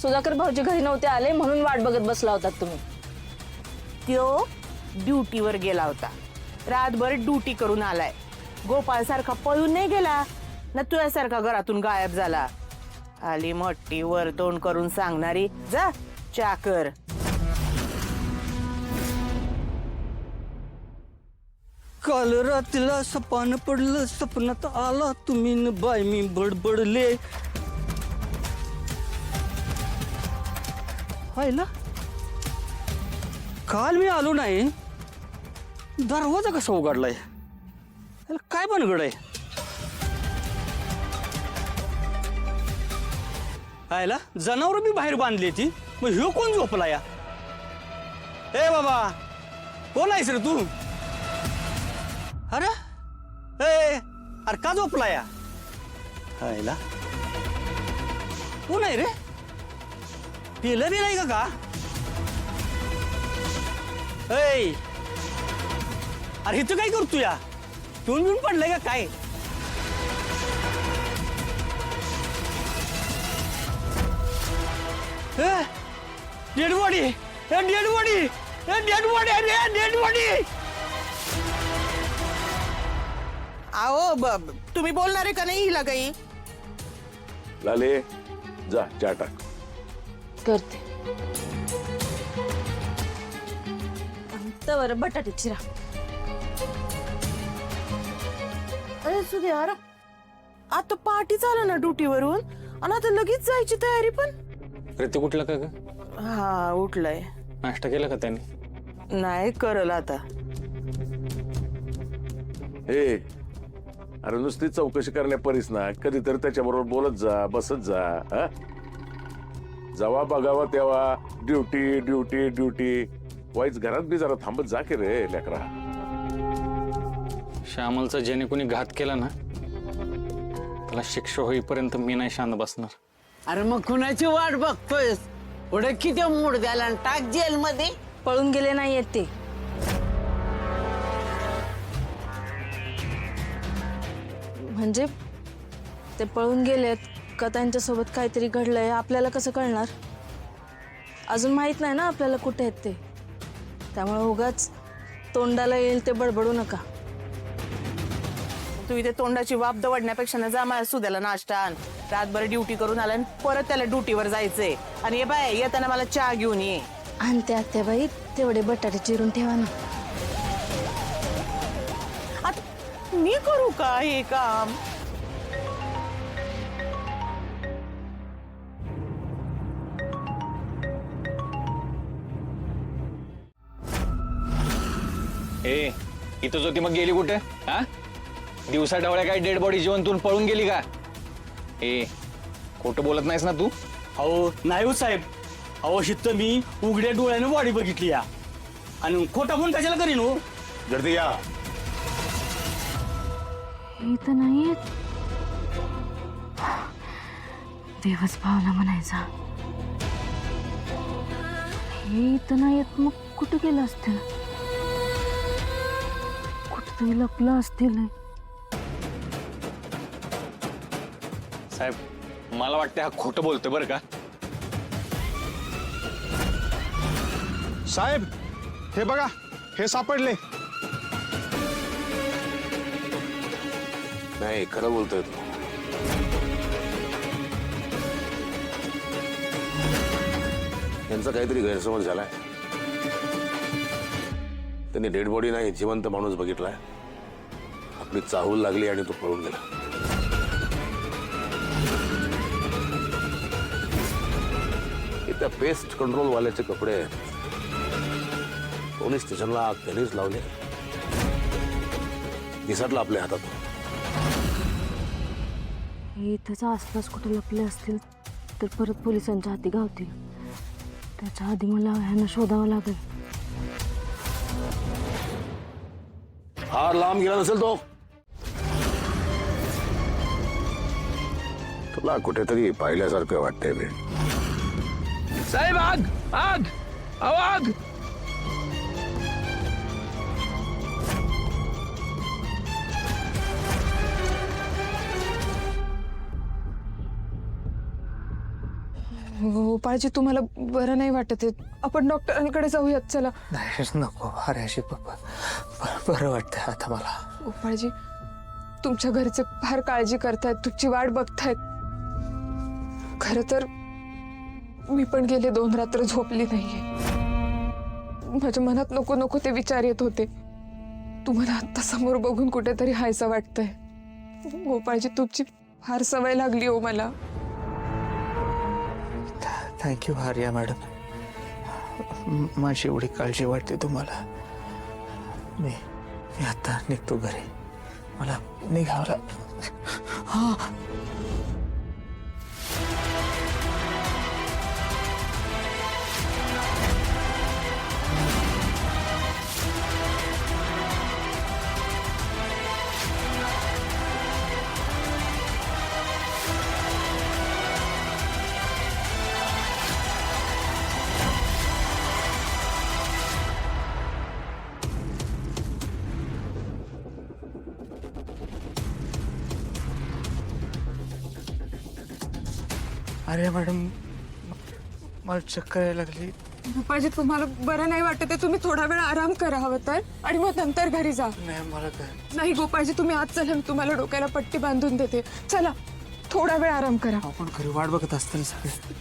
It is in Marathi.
सुधाकर भाऊजी घरी नव्हते आले म्हणून वाट बघत बसला होतात तुम्ही. त्यो ड्युटीवर गेला होता, रातभर ड्युटी करून आलाय. गोपाळ सारखा पळून नाही गेला ना तुझ्यासारखा घरातून गायब झाला. आली मोठी वर तोंड करून सांगणारी, जा चाकर. काल रात्रीला सपान पडलं, सपनात आला तुम्ही न बाय मी बडबडले. हायला काल मी आलो नाही, दरवाजा कसा उघडलाय? याला काय बनगड आहे? हायला जनावर मी बाहेर बांधली ती, मग ह्यो कोण झोपला या? ए बाबा, कोण आहेस रे तू? अरे अरे का झोपला या? हायला कोण आहे रे? पिलं बी नाही का? अरे इथं काय करतो या? पिऊन बिऊन पडलंय का काय? Dead body, dead body, dead body, अरे डेड बॉडी. आओ तुम्ही बोलणार आहे का नाही हिला काही? लाले जा चहा टाक. करते. तर बटाटे चिरा. अरे सुधे, अरे आता पार्टी झालं ना ड्युटीवरून आणि आता लगेच जायची तयारी पण. अरे ते कुठलं का ग? हा उठलाय. नाश्ता केला का त्याने? नाही करल आता. हे अरे नुसती चौकशी करण्या परीस ना, कधीतरी त्याच्याबरोबर बोलत जा, बसत जा. हा जेव्हा बघावा तेव्हा ड्युटी ड्युटी ड्युटी. वाईच घरात बी जरा थांबत जा की रे लेकरा. श्यामलचा ज्याने कोणी घात केला ना, त्याला शिक्षा होईपर्यंत मी नाही शांत बसणार. अरे मग कुणाची वाट बघतोयस? पुढे किती मूड द्याला आणि टाक जेल मध्ये. पळून गेले नाहीयेत ते. म्हणजे ते पळून गेलेत का त्यांच्यासोबत काहीतरी घडलंय आपल्याला कसं कळणार? अजून माहित नाही ना आपल्याला कुठे आहेत ते. त्यामुळे उगाच तोंडाला येईल ते बडबडू नका. तू इथे तोंडाची वाप दवडण्यापेक्षा ना जा माझ्या सुद्याला नाश्ता आण. रातभर ड्युटी करून आला आणि परत त्याला ड्युटीवर जायचंय. आणि ये बाय, येताना मला चहा घेऊन ये. आणि आत्याबाई तेवढे बटाटे चिरून ठेवा ना. आता मी करू का हे काम? ए इथं होती मग गेली कुठे? हा दिवसा ढवळ्या काय डेड बॉडी जिवंतून पळून गेली का? ए खोटं बोलत नाहीस ना तू? अहो नाही हो साहेब, अहो शित्त मी उघड्या डोळ्याने बॉडी बघितली या, आणि खोटा फोन कशाला करीन हो? गर्दी या. हे तर नाहीयेत. देवच पावला म्हणायचा. हे तर नाहीयेत, मग कुठे गेलं असतील? कुठेतरी लपलं असतील. साहेब मला वाटतं हा खोटं बोलतोय बरं का. साहेब हे बघा, हे सापडले. नाही खरं बोलतोय तू. यांचा काहीतरी गैरसमज झालाय. त्यांनी डेड बॉडी नाही जिवंत माणूस बघितलाय. आपली चाहूल लागली आणि तो पळून गेला. त्या पेस्ट कंट्रोल वाल्याचे कपडे पोलीस स्टेशनला आग त्यांनीच लावले. निसटला आपल्या हातात. हे इथंच आसपास कुठे लपले असतील तर परत पोलिसांच्या हाती गावतील. त्याच्या आधी मला ह्यांना शोधावं लागेल. फार लांब गेला नसेल तो. तुला कुठेतरी पाहिल्यासारखं वाटतंय रे. साहेब आग आग आग. गोपाळजी तुम्हाला बरं नाही वाटत आहे, आपण डॉक्टरांकडे जाऊयात चला. नाही नको अरे अशी बरं वाटतंय आता मला. गोपाळजी तुमच्या घरचे फार काळजी करतायत, तुमची वाट बघतायत. खरं तर मी पण गेले 2 रात्र झोपली नाहीये. माझ्या मनात नको नको ते विचार येत होते. तुम्हाला आत्ता समोर बघून कुठेतरी हायचं वाटतंय. गोपाळजी तुमची फार सवय लागली हो मला. थँक्यू आर्या मॅडम, माझी एवढी काळजी वाटते तुम्हाला. मी आता निघतो घरी, मला निघावं. हा अरे मॅडम मला चक्कर यायला लागली. गोपाळजी तुम्हाला बरं नाही वाटत आहे, तुम्ही थोडा वेळ आराम करा हवं तर, आणि मग नंतर घरी जा. नाही मला काय नाही गोपाळजी तुम्ही आज चला, मी तुम्हाला डोक्याला पट्टी बांधून देते. चला थोडा वेळ आराम करा. आपण घरी वाट बघत असताना सगळे